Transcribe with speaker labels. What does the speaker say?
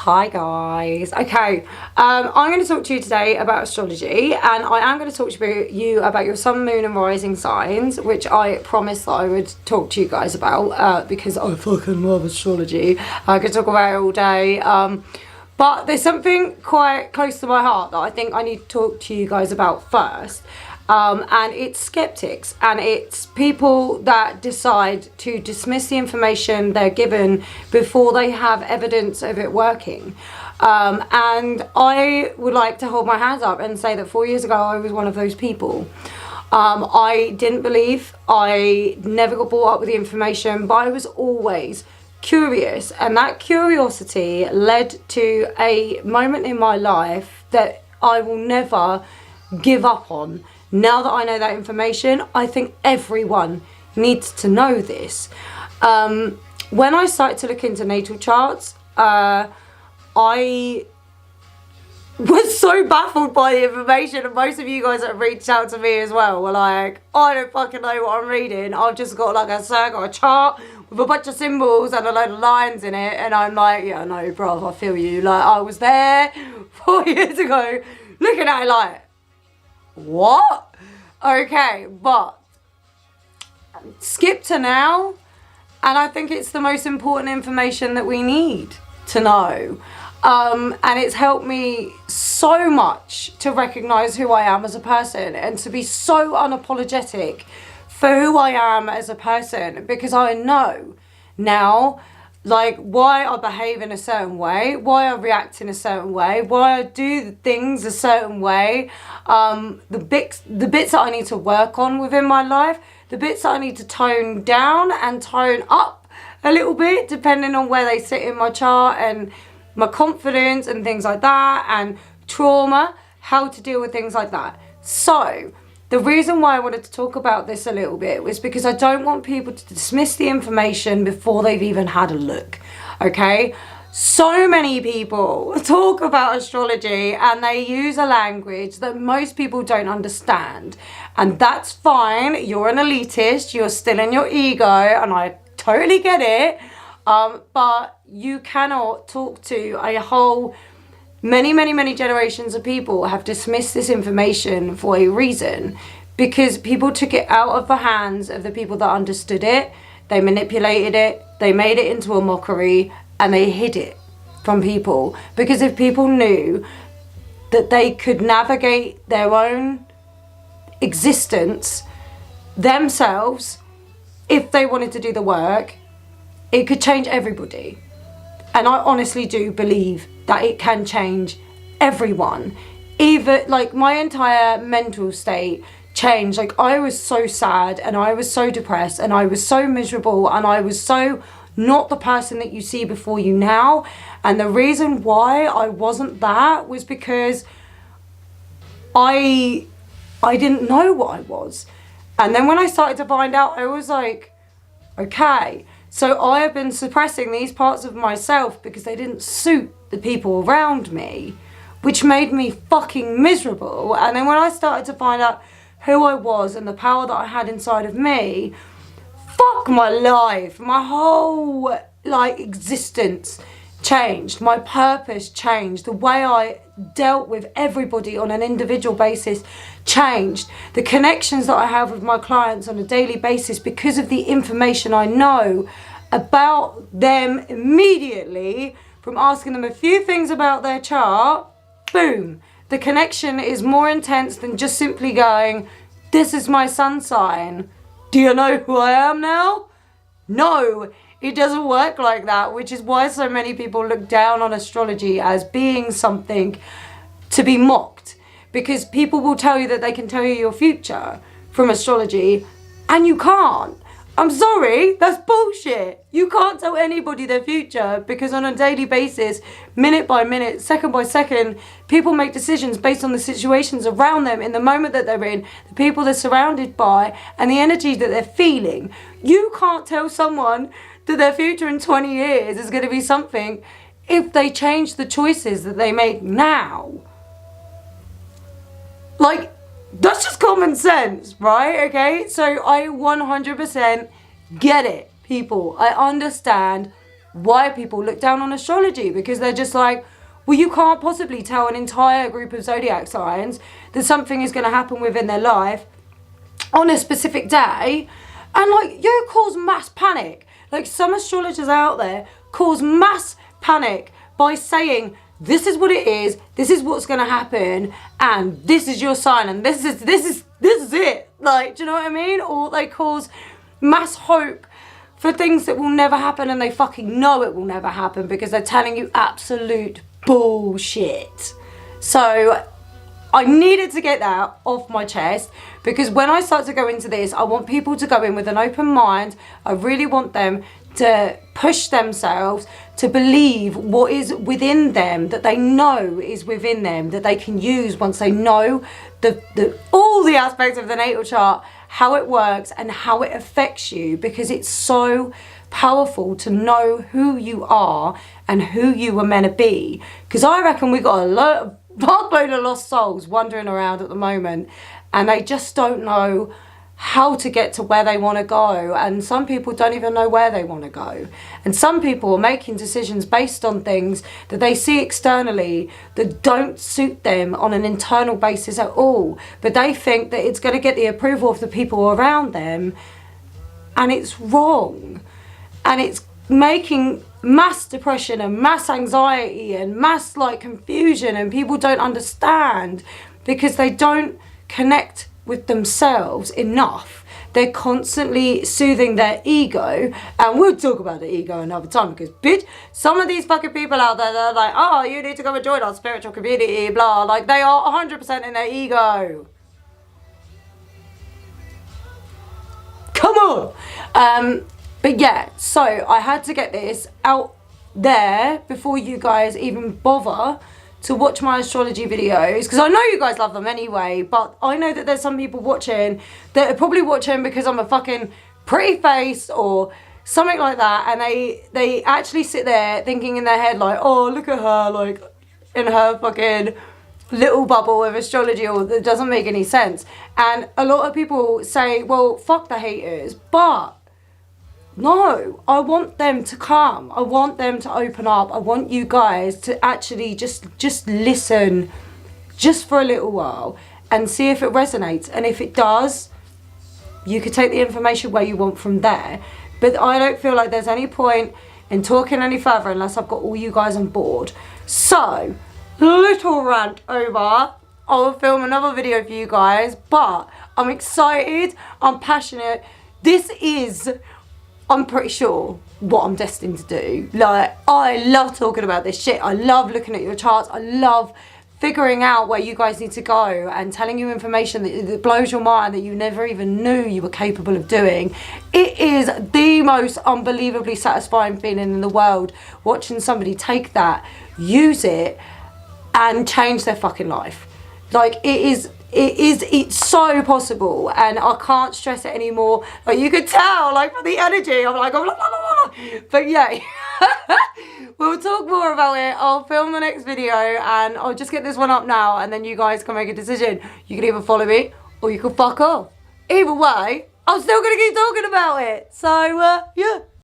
Speaker 1: Hi guys. Okay, I'm going to talk to you today about astrology, and I am going to talk to you about your sun, moon and rising signs, which I promised that I would talk to you guys about because I fucking love astrology. I could talk about it all day, but there's something quite close to my heart that I think I need to talk to you guys about first. And it's skeptics, and it's people that decide to dismiss the information they're given before they have evidence of it working. And I would like to hold my hands up and say that 4 years ago I was one of those people. I didn't believe, I never got brought up with the information, but I was always curious, and that curiosity led to a moment in my life that I will never give up on. Now that I know that information, I think everyone needs to know this. When I started to look into natal charts, I was so baffled by the information, and most of you guys that have reached out to me as well were like, I don't fucking know what I'm reading. I've just got like a chart with a bunch of symbols and a load of lines in it, and I'm like, yeah, no, bruv, I feel you. Like, I was there 4 years ago looking at it like, what? Okay, but skip to now, and I think it's the most important information that we need to know. And it's helped me so much to recognize who I am as a person and to be so unapologetic for who I am as a person, because I know now, like, why I behave in a certain way, why I react in a certain way, why I do things a certain way, the bits that I need to work on within my life, the bits that I need to tone down and tone up a little bit depending on where they sit in my chart, and my confidence and things like that, and trauma, how to deal with things like that. So the reason why I wanted to talk about this a little bit was because I don't want people to dismiss the information before they've even had a look, okay? So many people talk about astrology and they use a language that most people don't understand. And that's fine. You're an elitist. You're still in your ego, and I totally get it. But you cannot talk to a whole many generations of people have dismissed this information for a reason, because people took it out of the hands of the people that understood it. They manipulated it, they made it into a mockery, and they hid it from people. Because if people knew that they could navigate their own existence themselves, if they wanted to do the work, it could change everybody. And I honestly do believe that it can change everyone. Even, like, my entire mental state changed. Like, I was so sad, and I was so depressed, and I was so miserable, and I was so not the person that you see before you now. And the reason why I wasn't that was because I didn't know what I was. And then when I started to find out, I was like, okay, so I have been suppressing these parts of myself because they didn't suit the people around me, which made me fucking miserable. And then when I started to find out who I was and the power that I had inside of me, fuck my life, my whole, like, existence changed. My purpose changed. The way I dealt with everybody on an individual basis changed. The connections that I have with my clients on a daily basis, because of the information I know about them immediately from asking them a few things about their chart, boom, the connection is more intense than just simply going, this is my sun sign. Do you know who I am now? No, it doesn't work like that, which is why so many people look down on astrology as being something to be mocked. Because people will tell you that they can tell you your future from astrology, and you can't. I'm sorry, that's bullshit. You can't tell anybody their future, because on a daily basis, minute by minute, second by second, people make decisions based on the situations around them in the moment that they're in, the people they're surrounded by, and the energy that they're feeling. You can't tell someone that their future in 20 years is going to be something if they change the choices that they make now. Like, that's just common sense, right? Okay, so I 100% get it, people. I understand why people look down on astrology, because they're just like, well, you can't possibly tell an entire group of zodiac signs that something is going to happen within their life on a specific day, and like, you cause mass panic. Like, some astrologers out there cause mass panic by saying, this is what it is, this is what's going to happen, and this is your sign, and this is it. Like, do you know what I mean? Or they cause mass hope for things that will never happen, and they fucking know it will never happen because they're telling you absolute bullshit. So I needed to get that off my chest, because when I start to go into this, I want people to go in with an open mind. I really want them to push themselves to believe what is within them, that they know is within them, that they can use once they know all the aspects of the natal chart, how it works and how it affects you, because it's so powerful to know who you are and who you were meant to be. Because I reckon we got a load of lost souls wandering around at the moment, and they just don't know how to get to where they want to go, and some people don't even know where they want to go, and some people are making decisions based on things that they see externally that don't suit them on an internal basis at all, but they think that it's going to get the approval of the people around them, and it's wrong, and it's making mass depression and mass anxiety and mass like confusion, and people don't understand because they don't connect with themselves enough. They're constantly soothing their ego, and we'll talk about the ego another time, because bitch, some of these fucking people out there, they're like, oh, you need to come and join our spiritual community, blah, like they are 100% in their ego. Come on. But yeah, so I had to get this out there before you guys even bother to watch my astrology videos, because I know you guys love them anyway, but I know that there's some people watching that are probably watching because I'm a fucking pretty face or something like that, and they actually sit there thinking in their head like, oh, look at her, like in her fucking little bubble of astrology, or that doesn't make any sense. And a lot of people say, well, fuck the haters, but no, I want them to come. I want them to open up. I want you guys to actually just listen just for a little while and see if it resonates. And if it does, you could take the information where you want from there. But I don't feel like there's any point in talking any further unless I've got all you guys on board. So, little rant over. I'll film another video for you guys, but I'm excited. I'm passionate. This is, I'm pretty sure, what I'm destined to do. Like, I love talking about this shit. I love looking at your charts. I love figuring out where you guys need to go and telling you information that blows your mind, that you never even knew you were capable of doing. It is the most unbelievably satisfying feeling in the world, watching somebody take that, use it, and change their fucking life. Like, it's so possible, and I can't stress it anymore. Like, you could tell, like, from the energy, I'm like, blah, blah, blah, blah. But yeah, we'll talk more about it. I'll film the next video, and I'll just get this one up now, and then you guys can make a decision. You can either follow me, or you can fuck off. Either way, I'm still gonna keep talking about it. So, yeah.